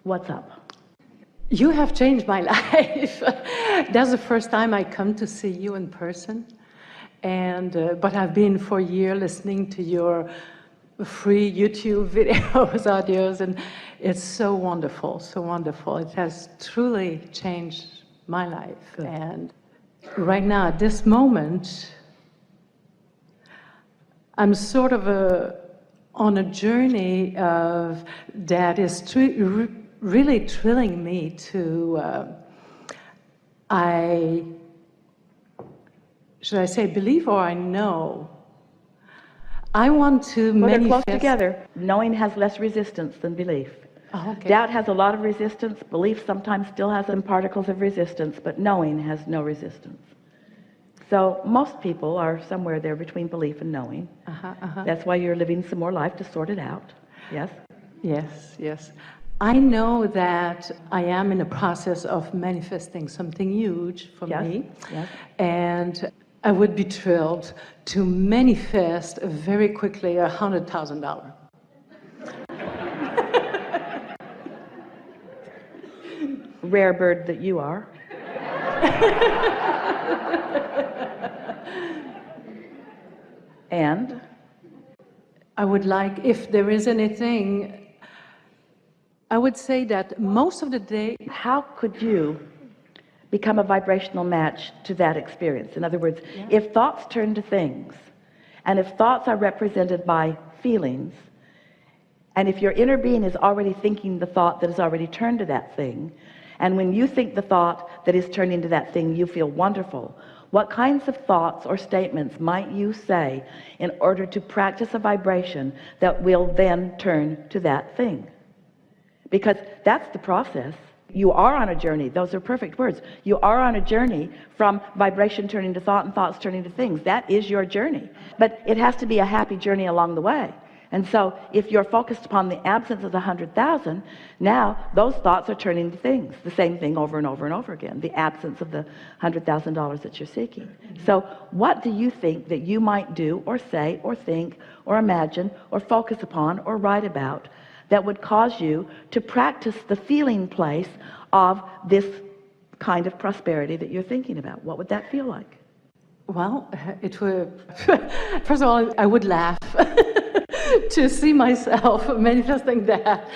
What's up? You have changed my life. That's the first time I come to see you in person. And but I've been for a year listening to your free YouTube videos, audios, and it's so wonderful, so wonderful. It has truly changed my life. Good. And right now, at this moment, I'm sort of on a journey of that is really thrilling me to, should I say believe or I know? I want to Well, they're manifest. close together. Knowing has less resistance than belief. Oh, okay. Doubt has a lot of resistance. Belief sometimes still has some particles of resistance, but knowing has no resistance. So most people are somewhere there between belief and knowing. That's why you're living some more life to sort it out. Yes? Yes, yes. I know that I am in a process of manifesting something huge for me. Yes. And I would be thrilled to manifest very quickly $100,000. Rare bird that you are. And I would like, if there is anything, I would say that most of the day. how could you become a vibrational match to that experience? In other words, if thoughts turn to things, and if thoughts are represented by feelings, and if your inner being is already thinking the thought that is already turned to that thing, and when you think the thought that is turned into that thing, you feel wonderful, what kinds of thoughts or statements might you say in order to practice a vibration that will then turn to that thing? Because that's the process. You are on a journey. Those are perfect words. You are on a journey from vibration turning to thought and thoughts turning to things. That is your journey. But it has to be a happy journey along the way. And so if you're focused upon the absence of the 100,000, now those thoughts are turning to things. The same thing over and over and over again. The absence of the $100,000 that you're seeking. So what do you think that you might do or say or think or imagine or focus upon or write about that would cause you to practice the feeling place of this kind of prosperity that you're thinking about? What would that feel like? Well, it would, first of all, I would laugh to see myself manifesting that.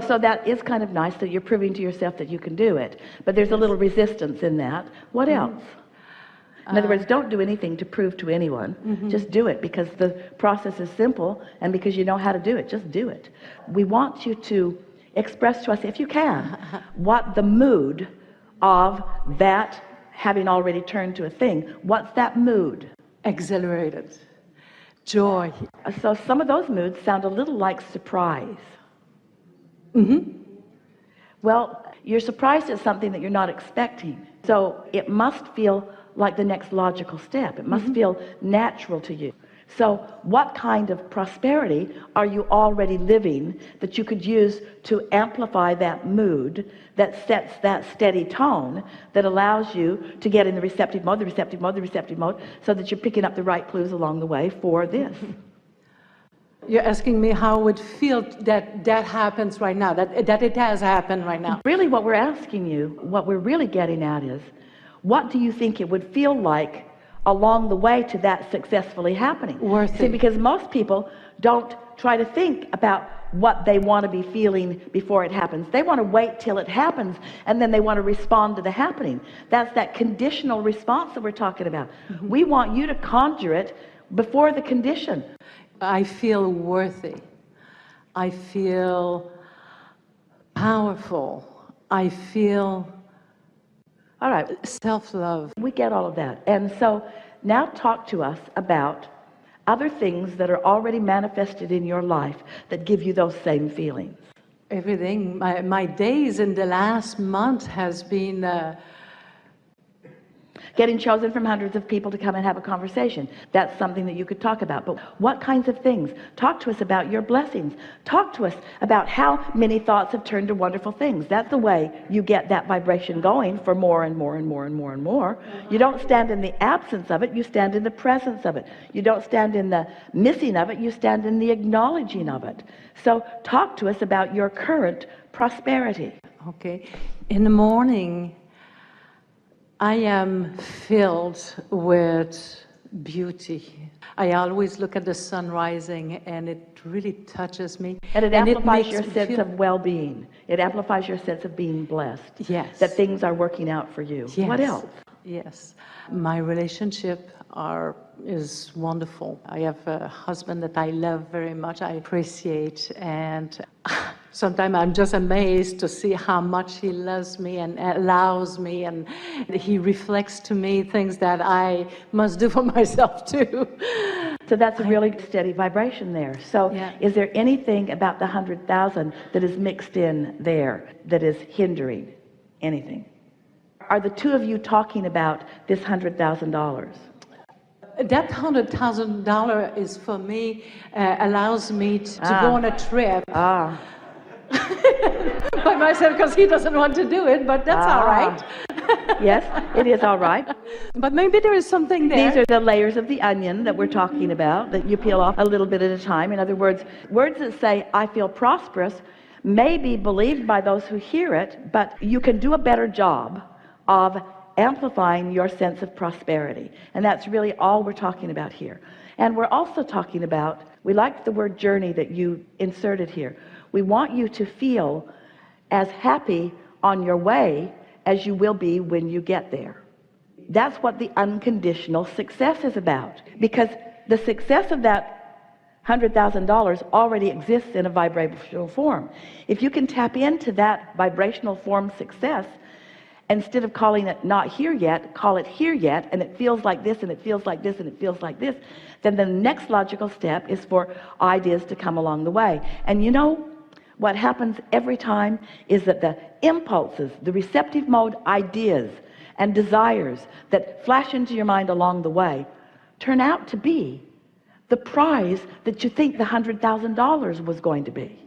So that is kind of nice that you're proving to yourself that you can do it. But there's a little resistance in that. What else? In other words, don't do anything to prove to anyone. Just do it because the process is simple and because you know how to do it. Just do it. We want you to express to us, if you can, what the mood of that having already turned to a thing. What's that mood? Exhilarated. Joy. So some of those moods sound a little like surprise. Well, you're surprised at something that you're not expecting. So it must feel like the next logical step. It must feel natural to you. So what kind of prosperity are you already living that you could use to amplify that mood that sets that steady tone that allows you to get in the receptive mode, so that you're picking up the right clues along the way for this? You're asking me how it would feel that that happens right now, that it has happened right now. Really what we're asking you, what we're really getting at is, what do you think it would feel like along the way to that successfully happening? See, because most people don't try to think about what they want to be feeling before it happens. They want to wait till it happens and then they want to respond to the happening. That's that conditional response that we're talking about. We want you to conjure it before the condition. I feel worthy. I feel powerful. I feel all right, self-love. We get all of that. And so now talk to us about other things that are already manifested in your life that give you those same feelings. Everything. My days in the last month has been getting chosen from hundreds of people to come and have a conversation. That's something that you could talk about. But what kinds of things? Talk to us about your blessings. Talk to us about how many thoughts have turned to wonderful things. That's the way you get that vibration going for more and more and more and more and more. You don't stand in the absence of it, you stand in the presence of it. You don't stand in the missing of it, you stand in the acknowledging of it. So talk to us about your current prosperity? Okay. In the morning, I am filled with beauty. I always look at the sun rising, and it really touches me. And it amplifies makes your me sense feel- of well-being. It amplifies your sense of being blessed. Yes. That things are working out for you. Yes. What else? Yes. My relationship is wonderful. I have a husband that I love very much, I appreciate, and sometimes I'm just amazed to see how much he loves me and allows me, and he reflects to me things that I must do for myself too. So that's a really steady vibration there. So Yeah. is there anything about the 100,000 that is mixed in there that is hindering anything? Are the two of you talking about this $100,000? That $100,000 is for me, allows me to go on a trip Ah, by myself because he doesn't want to do it, but that's all right. yes, it is all right. But maybe there is something there. These are the layers of the onion that we're talking about, that you peel off a little bit at a time. In other words that say, I feel prosperous, may be believed by those who hear it, but you can do a better job of amplifying your sense of prosperity. And that's really all we're talking about here. And we're also talking about, we like the word journey that you inserted here. We want you to feel as happy on your way as you will be when you get there. That's what the unconditional success is about, because the success of that $100,000 already exists in a vibrational form. If you can tap into that vibrational form success, instead of calling it not here yet, call it here yet, and it feels like this, and it feels like this, and it feels like this, then the next logical step is for ideas to come along the way. And you know what happens every time is that the impulses, the receptive mode ideas and desires that flash into your mind along the way turn out to be the prize that you think the $100,000 was going to be.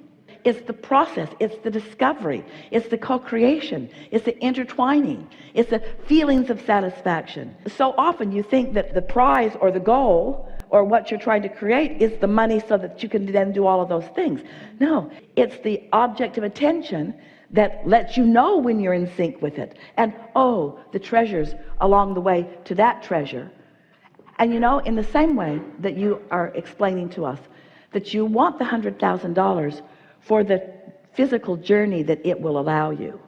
It's the process, it's the discovery, it's the co-creation, it's the intertwining, it's the feelings of satisfaction. So often you think that the prize or the goal or what you're trying to create is the money so that you can then do all of those things. No, it's the object of attention that lets you know when you're in sync with it, and oh, the treasures along the way to that treasure. And you know, in the same way that you are explaining to us that you want the $100,000 for the physical journey that it will allow you.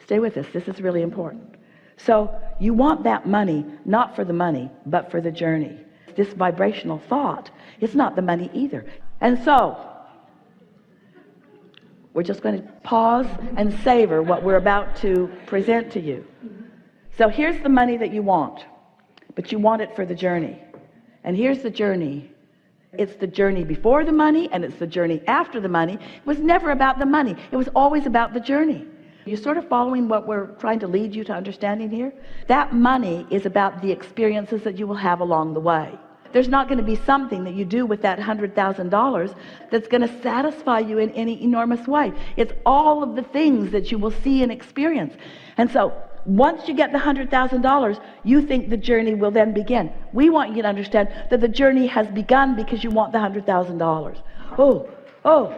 Stay with us, this is really important. So you want that money not for the money, but for the journey. This vibrational thought, it's not the money either. And so we're just going to pause and savor what we're about to present to you. So here's the money that you want, but you want it for the journey. And here's the journey. It's the journey before the money, and it's the journey after the money. It was never about the money. It was always about the journey. You're sort of following what we're trying to lead you to understanding here? That money is about the experiences that you will have along the way. There's not going to be something that you do with that $100,000 that's going to satisfy you in any enormous way. It's all of the things that you will see and experience. And so once you get the $100,000, you think the journey will then begin. We want you to understand that the journey has begun because you want the $100,000. Oh.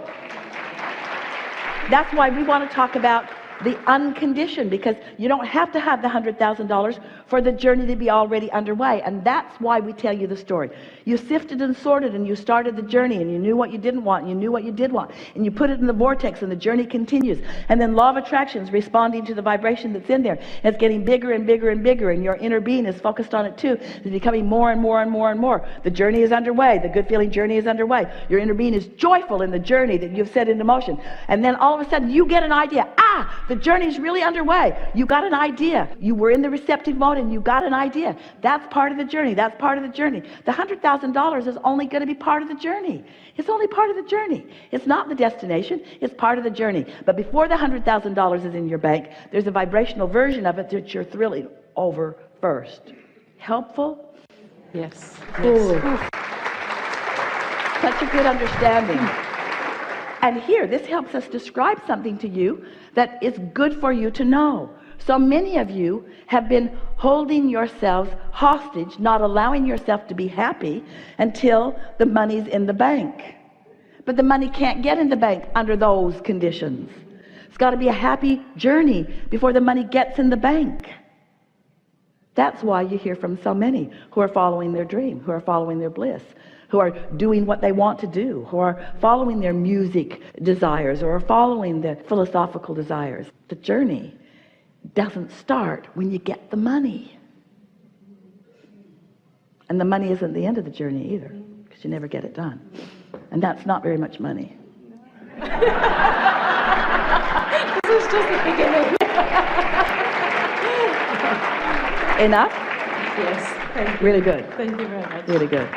That's why we want to talk about the unconditioned, because you don't have to have the $100,000 for the journey to be already underway. And that's why we tell you the story. You sifted and sorted, and you started the journey, and you knew what you didn't want, and you knew what you did want, and you put it in the vortex, and the journey continues. And then law of attraction is responding to the vibration that's in there, and it's getting bigger and bigger and bigger, and your inner being is focused on it too. It's becoming more and more and more and more. The journey is underway. The good feeling journey is underway. Your inner being is joyful in the journey that you've set into motion. And then all of a sudden you get an idea. The journey is really underway. You got an idea. You were in the receptive mode and you got an idea. That's part of the journey. That's part of the journey. The $100,000 is only going to be part of the journey. It's only part of the journey. It's not the destination. It's part of the journey. But before the $100,000 is in your bank, there's a vibrational version of it that you're thrilling over first. Helpful? Yes. Ooh. Such a good understanding. And here, this helps us describe something to you that is good for you to know. So many of you have been holding yourselves hostage, not allowing yourself to be happy until the money's in the bank. But the money can't get in the bank under those conditions. It's got to be a happy journey before the money gets in the bank. That's why you hear from so many who are following their dream, who are following their bliss, who are doing what they want to do, who are following their music desires or are following their philosophical desires. The journey doesn't start when you get the money. And the money isn't the end of the journey either, because you never get it done. And that's not very much money. This is just the beginning. Enough? Yes, thank you. Really good. Thank you very much. Really good.